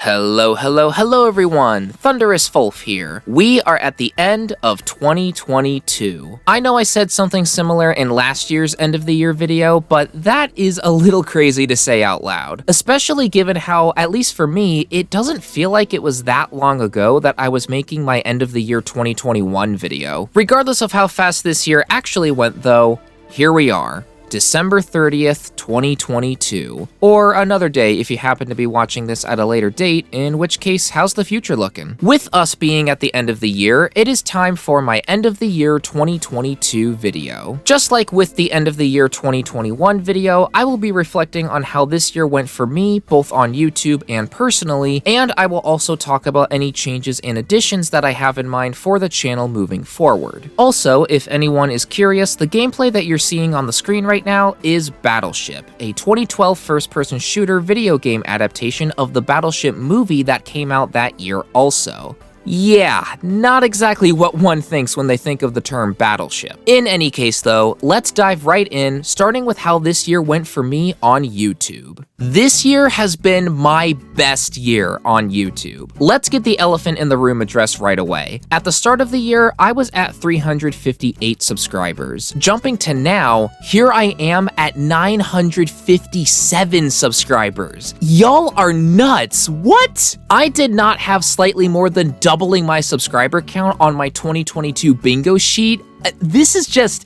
Hello everyone, Thunderous Fulf here. We are at the end of 2022. I know I said something similar in last year's end of the year video, but that is a little crazy to say out loud, especially given how, at least for me, it doesn't feel like it was that long ago that I was making my end of the year 2021 video. Regardless of how fast this year actually went though, here we are. December 30th, 2022, or another day if you happen to be watching this at a later date, in which case, how's the future looking? With us being at the end of the year, it is time for my end of the year 2022 video. Just like with the end of the year 2021 video, I will be reflecting on how this year went for me, both on YouTube and personally, and I will also talk about any changes and additions that I have in mind for the channel moving forward. Also, if anyone is curious, the gameplay that you're seeing on the screen right now is Battleship, a 2012 first-person shooter video game adaptation of the Battleship movie that came out that year also. Yeah, not exactly what one thinks when they think of the term Battleship. In any case though, let's dive right in, starting with how this year went for me on YouTube. This year has been my best year on YouTube. Let's get the elephant in the room addressed right away. At the start of the year, I was at 358 subscribers. Jumping to now, here I am at 957 subscribers. Y'all are nuts, what? I did not have slightly more than doubling my subscriber count on my 2022 bingo sheet. This is just...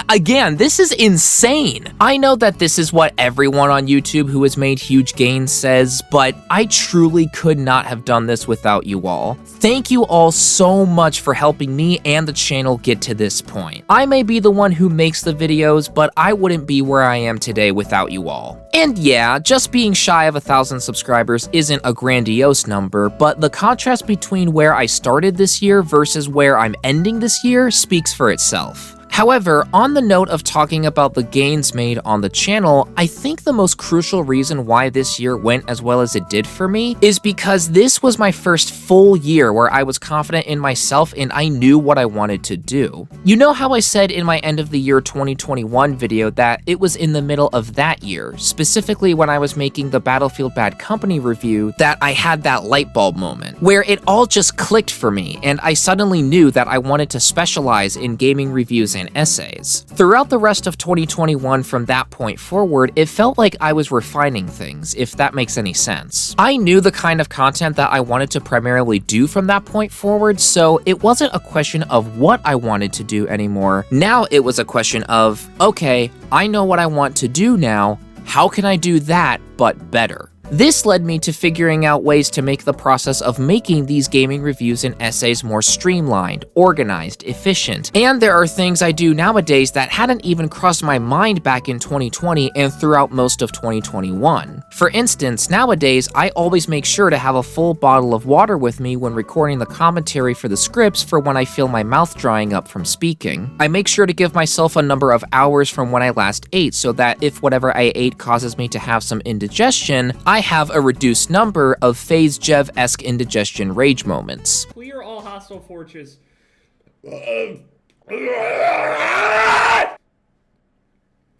Again, this is insane. I know that this is what everyone on YouTube who has made huge gains says, but I truly could not have done this without you all. Thank you all so much for helping me and the channel get to this point. I may be the one who makes the videos, but I wouldn't be where I am today without you all. And yeah, just being shy of 1,000 subscribers isn't a grandiose number, but the contrast between where I started this year versus where I'm ending this year speaks for itself. However, on the note of talking about the gains made on the channel, I think the most crucial reason why this year went as well as it did for me is because this was my first full year where I was confident in myself and I knew what I wanted to do. You know how I said in my end of the year 2021 video that it was in the middle of that year, specifically when I was making the Battlefield Bad Company review, that I had that light bulb moment where it all just clicked for me and I suddenly knew that I wanted to specialize in gaming reviews and essays. Throughout the rest of 2021 from that point forward, it felt like I was refining things, if that makes any sense. I knew the kind of content that I wanted to primarily do from that point forward, so it wasn't a question of what I wanted to do anymore. Now it was a question of, okay, I know what I want to do now, how can I do that but better? This led me to figuring out ways to make the process of making these gaming reviews and essays more streamlined, organized, efficient, and there are things I do nowadays that hadn't even crossed my mind back in 2020 and throughout most of 2021. For instance, nowadays, I always make sure to have a full bottle of water with me when recording the commentary for the scripts for when I feel my mouth drying up from speaking. I make sure to give myself a number of hours from when I last ate so that if whatever I ate causes me to have some indigestion, I have a reduced number of FaZe Jev-esque indigestion rage moments. Clear all hostile fortress.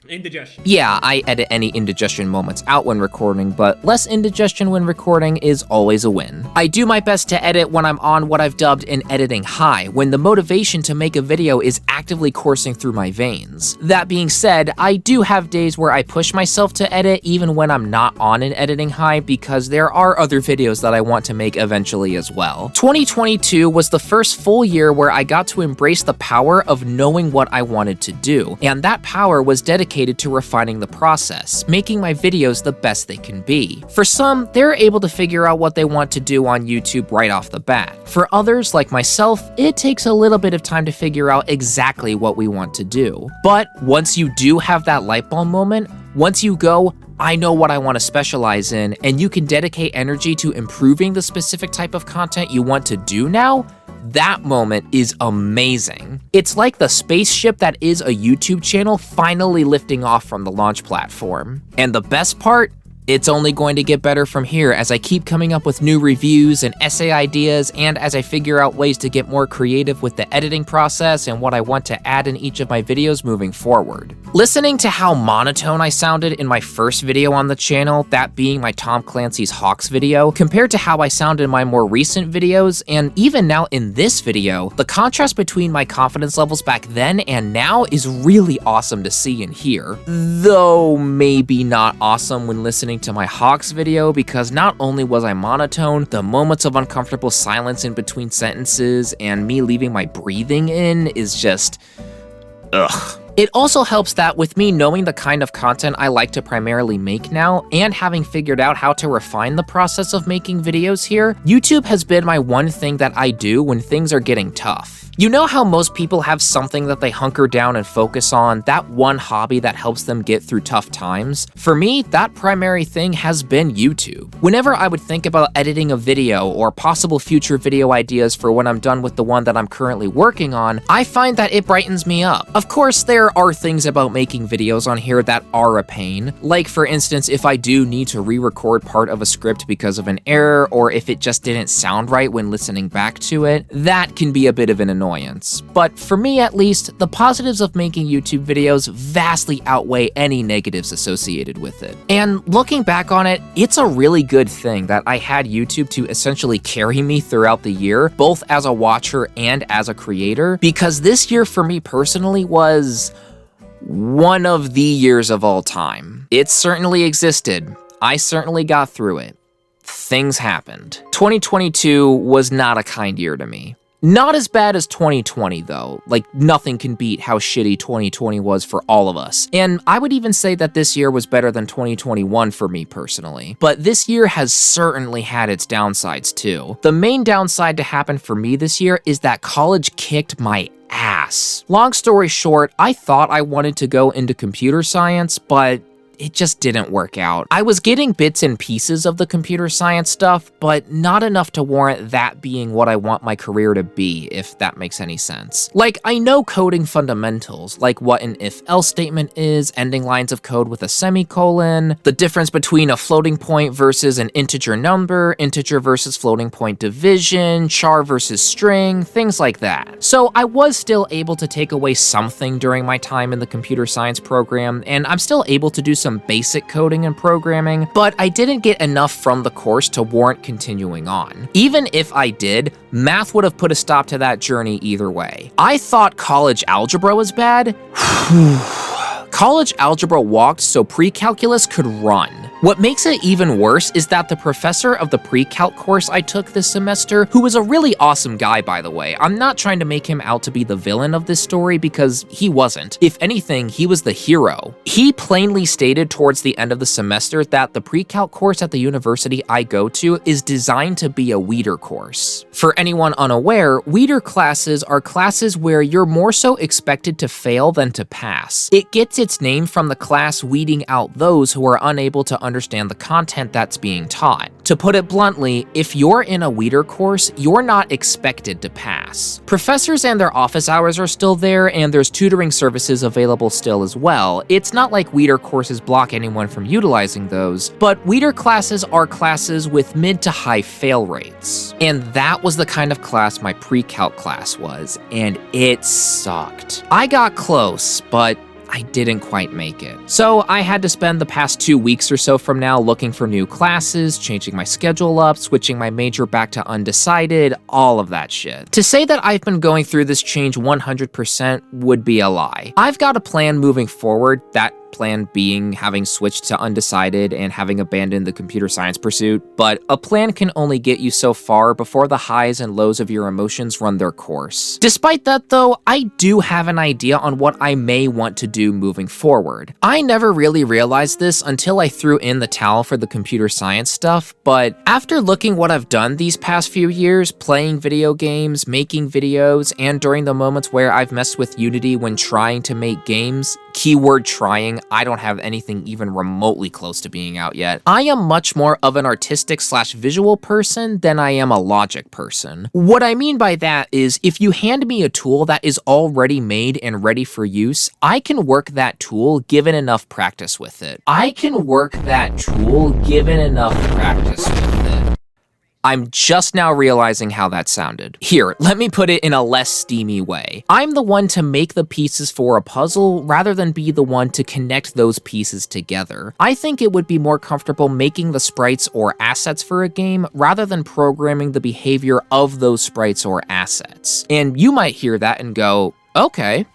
Indigestion. Yeah, I edit any indigestion moments out when recording, but less indigestion when recording is always a win. I do my best to edit when I'm on what I've dubbed an editing high, when the motivation to make a video is actively coursing through my veins. That being said, I do have days where I push myself to edit even when I'm not on an editing high because there are other videos that I want to make eventually as well. 2022 was the first full year where I got to embrace the power of knowing what I wanted to do, and that power was dedicated to refining the process, making my videos the best they can be. For some, they're able to figure out what they want to do on YouTube right off the bat. For others, like myself, it takes a little bit of time to figure out exactly what we want to do. But once you do have that light bulb moment, once you go, I know what I want to specialize in, and you can dedicate energy to improving the specific type of content you want to do now, that moment is amazing. It's like the spaceship that is a YouTube channel finally lifting off from the launch platform. And the best part? It's only going to get better from here as I keep coming up with new reviews and essay ideas, and as I figure out ways to get more creative with the editing process and what I want to add in each of my videos moving forward. Listening to how monotone I sounded in my first video on the channel, that being my Tom Clancy's Hawks video, compared to how I sound in my more recent videos, and even now in this video, the contrast between my confidence levels back then and now is really awesome to see and hear. Though maybe not awesome when listening to my Hawks video, because not only was I monotone, the moments of uncomfortable silence in between sentences and me leaving my breathing in is just... ugh. It also helps that with me knowing the kind of content I like to primarily make now, and having figured out how to refine the process of making videos here, YouTube has been my one thing that I do when things are getting tough. You know how most people have something that they hunker down and focus on, that one hobby that helps them get through tough times? For me, that primary thing has been YouTube. Whenever I would think about editing a video or possible future video ideas for when I'm done with the one that I'm currently working on, I find that it brightens me up. Of course, there are things about making videos on here that are a pain. Like for instance, if I do need to re-record part of a script because of an error, or if it just didn't sound right when listening back to it, that can be a bit of an annoyance. But for me at least, the positives of making YouTube videos vastly outweigh any negatives associated with it. And looking back on it, it's a really good thing that I had YouTube to essentially carry me throughout the year, both as a watcher and as a creator, because this year for me personally was one of the years of all time. It certainly existed. I certainly got through it. Things happened. 2022 was not a kind year to me. Not as bad as 2020 though, like nothing can beat how shitty 2020 was for all of us. And I would even say that this year was better than 2021 for me personally. But this year has certainly had its downsides too. The main downside to happen for me this year is that college kicked my ass. Long story short, I thought I wanted to go into computer science, but it just didn't work out. I was getting bits and pieces of the computer science stuff, but not enough to warrant that being what I want my career to be, if that makes any sense. Like, I know coding fundamentals, like what an if-else statement is, ending lines of code with a semicolon, the difference between a floating point versus an integer number, integer versus floating point division, char versus string, things like that. So I was still able to take away something during my time in the computer science program, and I'm still able to do some basic coding and programming, but I didn't get enough from the course to warrant continuing on. Even if I did, math would have put a stop to that journey either way. I thought college algebra was bad. College algebra walked so pre-calculus could run. What makes it even worse is that the professor of the pre-calc course I took this semester, who was a really awesome guy by the way, I'm not trying to make him out to be the villain of this story because he wasn't. If anything, he was the hero. He plainly stated towards the end of the semester that the pre-calc course at the university I go to is designed to be a weeder course. For anyone unaware, weeder classes are classes where you're more so expected to fail than to pass. It gets its name from the class weeding out those who are unable to understand the content that's being taught. To put it bluntly, if you're in a weeder course, you're not expected to pass. Professors and their office hours are still there, and there's tutoring services available still as well. It's not like weeder courses block anyone from utilizing those, but weeder classes are classes with mid to high fail rates. And that was the kind of class my pre-calc class was, and it sucked. I got close, but I didn't quite make it. So I had to spend the past 2 weeks or so from now looking for new classes, changing my schedule up, switching my major back to undecided, all of that shit. To say that I've been going through this change 100% would be a lie. I've got a plan moving forward, that plan being having switched to undecided and having abandoned the computer science pursuit, but a plan can only get you so far before the highs and lows of your emotions run their course. Despite that though, I do have an idea on what I may want to do moving forward. I never really realized this until I threw in the towel for the computer science stuff, but after looking what I've done these past few years, playing video games, making videos, and during the moments where I've messed with Unity when trying to make games, Keyword trying, I don't have anything even remotely close to being out yet. I am much more of an artistic / visual person than I am a logic person. What I mean by that is if you hand me a tool that is already made and ready for use, I can work that tool given enough practice with it. I'm just now realizing how that sounded. Here, let me put it in a less steamy way. I'm the one to make the pieces for a puzzle rather than be the one to connect those pieces together. I think it would be more comfortable making the sprites or assets for a game rather than programming the behavior of those sprites or assets. And you might hear that and go, okay,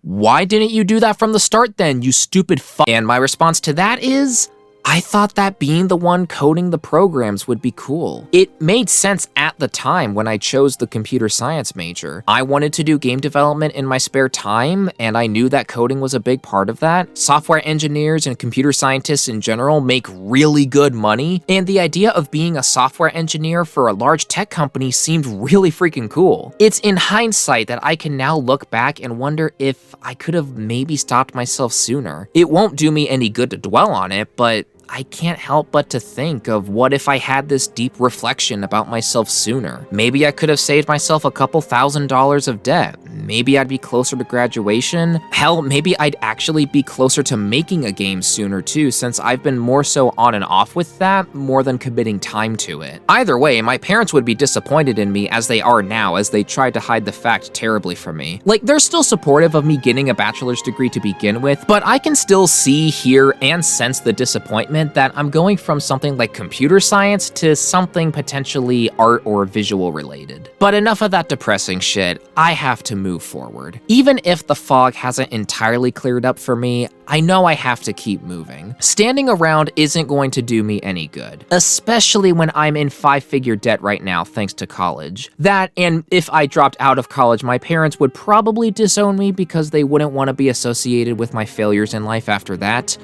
why didn't you do that from the start then, you stupid fuck? And my response to that is, I thought that being the one coding the programs would be cool. It made sense at the time when I chose the computer science major. I wanted to do game development in my spare time, and I knew that coding was a big part of that. Software engineers and computer scientists in general make really good money, and the idea of being a software engineer for a large tech company seemed really freaking cool. It's in hindsight that I can now look back and wonder if I could have maybe stopped myself sooner. It won't do me any good to dwell on it, but I can't help but to think of what if I had this deep reflection about myself sooner. Maybe I could have saved myself a couple $1,000s of debt. Maybe I'd be closer to graduation. Hell, maybe I'd actually be closer to making a game sooner too, since I've been more so on and off with that more than committing time to it. Either way, my parents would be disappointed in me as they are now, as they tried to hide the fact terribly from me. Like, they're still supportive of me getting a bachelor's degree to begin with, but I can still see, hear, and sense the disappointment that I'm going from something like computer science to something potentially art or visual related. But enough of that depressing shit, I have to move forward. Even if the fog hasn't entirely cleared up for me, I know I have to keep moving. Standing around isn't going to do me any good, especially when I'm in 5-figure debt right now thanks to college. That, and if I dropped out of college, my parents would probably disown me because they wouldn't want to be associated with my failures in life after that.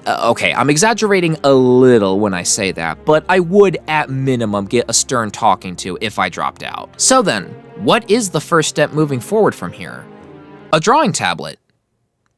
Okay, I'm exaggerating a little when I say that, but I would at minimum get a stern talking to if I dropped out. So then, what is the first step moving forward from here? A drawing tablet.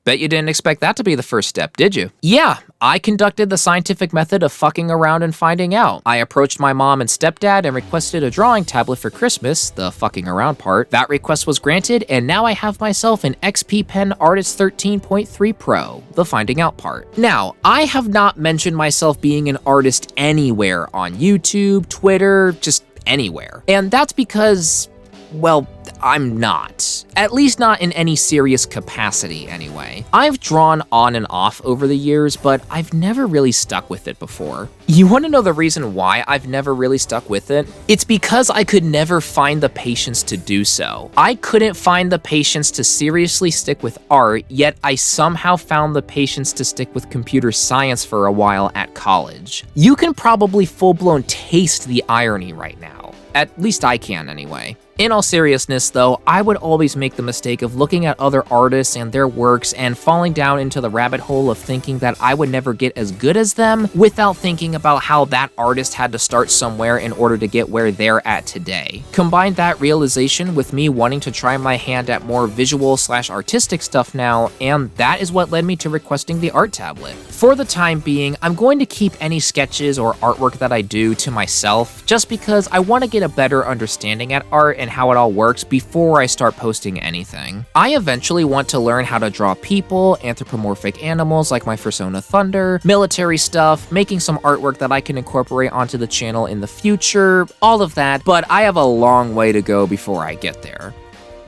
Bet you didn't expect that to be the first step, did you? Yeah, I conducted the scientific method of fucking around and finding out. I approached my mom and stepdad and requested a drawing tablet for Christmas, the fucking around part. That request was granted, and now I have myself an XP Pen Artist 13.3 Pro, the finding out part. Now, I have not mentioned myself being an artist anywhere on YouTube, Twitter, just anywhere. And that's because, well, I'm not. At least not in any serious capacity, anyway. I've drawn on and off over the years, but I've never really stuck with it before. You want to know the reason why I've never really stuck with it? It's because I could never find the patience to do so. I couldn't find the patience to seriously stick with art, yet I somehow found the patience to stick with computer science for a while at college. You can probably full-blown taste the irony right now. At least I can, anyway. In all seriousness, though, I would always make the mistake of looking at other artists and their works and falling down into the rabbit hole of thinking that I would never get as good as them without thinking about how that artist had to start somewhere in order to get where they're at today. Combine that realization with me wanting to try my hand at more visual / artistic stuff now, and that is what led me to requesting the art tablet. For the time being, I'm going to keep any sketches or artwork that I do to myself, just because I want to get a better understanding at art and how it all works before I start posting anything. I eventually want to learn how to draw people, anthropomorphic animals like my Fursona Thunder, military stuff, making some artwork that I can incorporate onto the channel in the future, all of that, but I have a long way to go before I get there.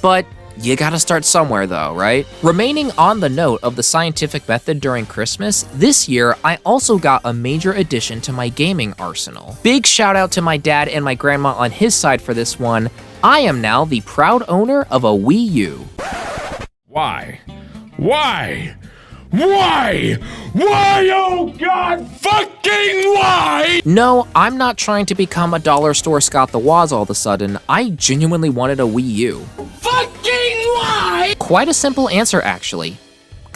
But you gotta start somewhere though, right? Remaining on the note of the scientific method during Christmas, this year I also got a major addition to my gaming arsenal. Big shout out to my dad and my grandma on his side for this one. I am now the proud owner of a Wii U. Why? Why? Why? Why, oh God, fucking why? No, I'm not trying to become a dollar store Scott the Woz all of a sudden. I genuinely wanted a Wii U. Fucking why? Quite a simple answer, actually.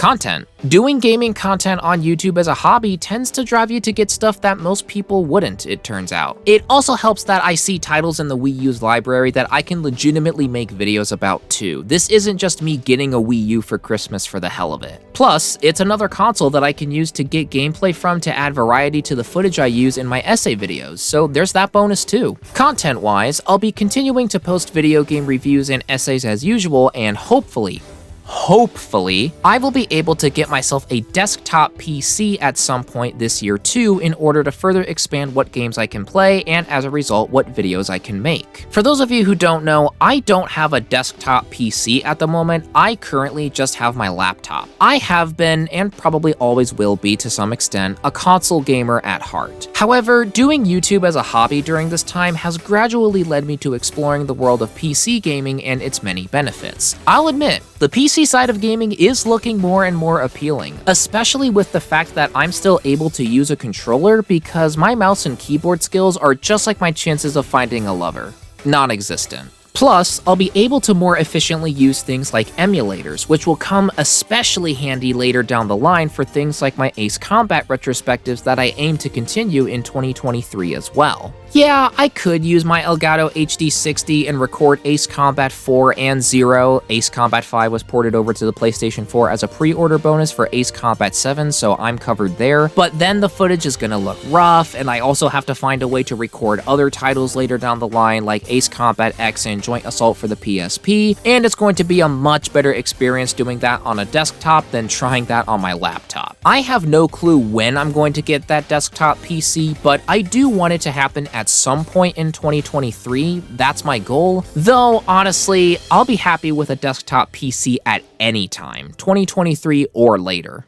Content. Doing gaming content on YouTube as a hobby tends to drive you to get stuff that most people wouldn't, it turns out. It also helps that I see titles in the Wii U's library that I can legitimately make videos about too. This isn't just me getting a Wii U for Christmas for the hell of it. Plus, it's another console that I can use to get gameplay from to add variety to the footage I use in my essay videos, so there's that bonus too. Content-wise, I'll be continuing to post video game reviews and essays as usual, and hopefully, I will be able to get myself a desktop PC at some point this year too in order to further expand what games I can play and as a result what videos I can make. For those of you who don't know, I don't have a desktop PC at the moment. I currently just have my laptop. I have been, and probably always will be to some extent, a console gamer at heart. However, doing YouTube as a hobby during this time has gradually led me to exploring the world of PC gaming and its many benefits. I'll admit, the PC side of gaming is looking more and more appealing, especially with the fact that I'm still able to use a controller because my mouse and keyboard skills are just like my chances of finding a lover. Non-existent. Plus, I'll be able to more efficiently use things like emulators, which will come especially handy later down the line for things like my Ace Combat retrospectives that I aim to continue in 2023 as well. Yeah, I could use my Elgato HD60 and record Ace Combat 4 and 0. Ace Combat 5 was ported over to the PlayStation 4 as a pre-order bonus for Ace Combat 7, so I'm covered there. But then the footage is gonna look rough, and I also have to find a way to record other titles later down the line like Ace Combat X and Joint Assault for the PSP, and it's going to be a much better experience doing that on a desktop than trying that on my laptop. I have no clue when I'm going to get that desktop PC, but I do want it to happen at some point in 2023. That's my goal. Though, honestly, I'll be happy with a desktop PC at any time, 2023 or later.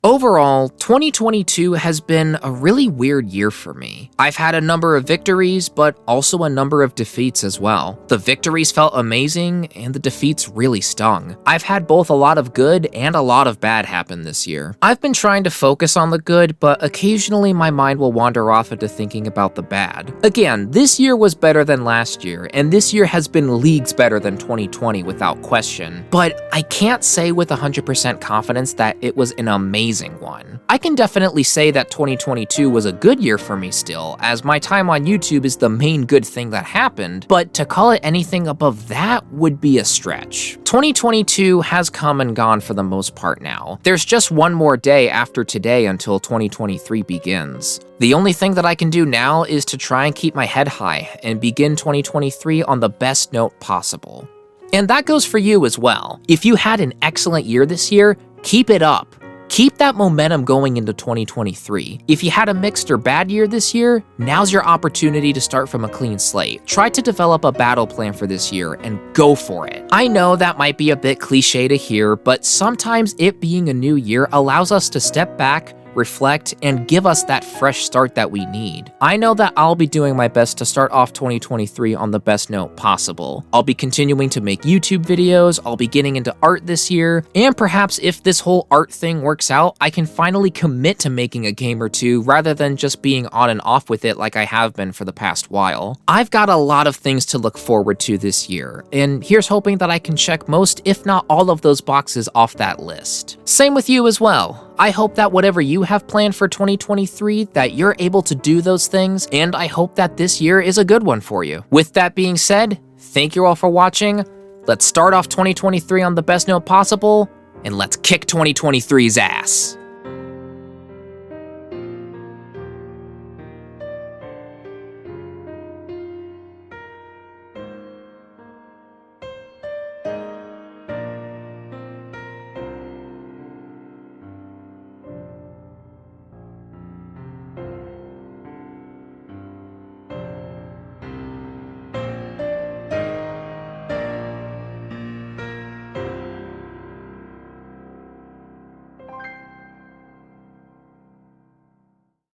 Overall, 2022 has been a really weird year for me. I've had a number of victories, but also a number of defeats as well. The victories felt amazing, and the defeats really stung. I've had both a lot of good and a lot of bad happen this year. I've been trying to focus on the good, but occasionally my mind will wander off into thinking about the bad. Again, this year was better than last year, and this year has been leagues better than 2020 without question. But I can't say with 100% confidence that it was an amazing one. I can definitely say that 2022 was a good year for me still, as my time on YouTube is the main good thing that happened, but to call it anything above that would be a stretch. 2022 has come and gone for the most part now. There's just one more day after today until 2023 begins. The only thing that I can do now is to try and keep my head high and begin 2023 on the best note possible. And that goes for you as well. If you had an excellent year this year, keep it up. Keep that momentum going into 2023. If you had a mixed or bad year this year, now's your opportunity to start from a clean slate. Try to develop a battle plan for this year and go for it. I know that might be a bit cliche to hear, but sometimes it being a new year allows us to step back, reflect, and give us that fresh start that we need. I know that I'll be doing my best to start off 2023 on the best note possible. I'll be continuing to make YouTube videos, I'll be getting into art this year, and perhaps if this whole art thing works out, I can finally commit to making a game or two rather than just being on and off with it like I have been for the past while. I've got a lot of things to look forward to this year, and here's hoping that I can check most, if not all of those boxes off that list. Same with you as well. I hope that whatever you have planned for 2023, that you're able to do those things, and I hope that this year is a good one for you. With that being said, thank you all for watching. Let's start off 2023 on the best note possible, and let's kick 2023's ass.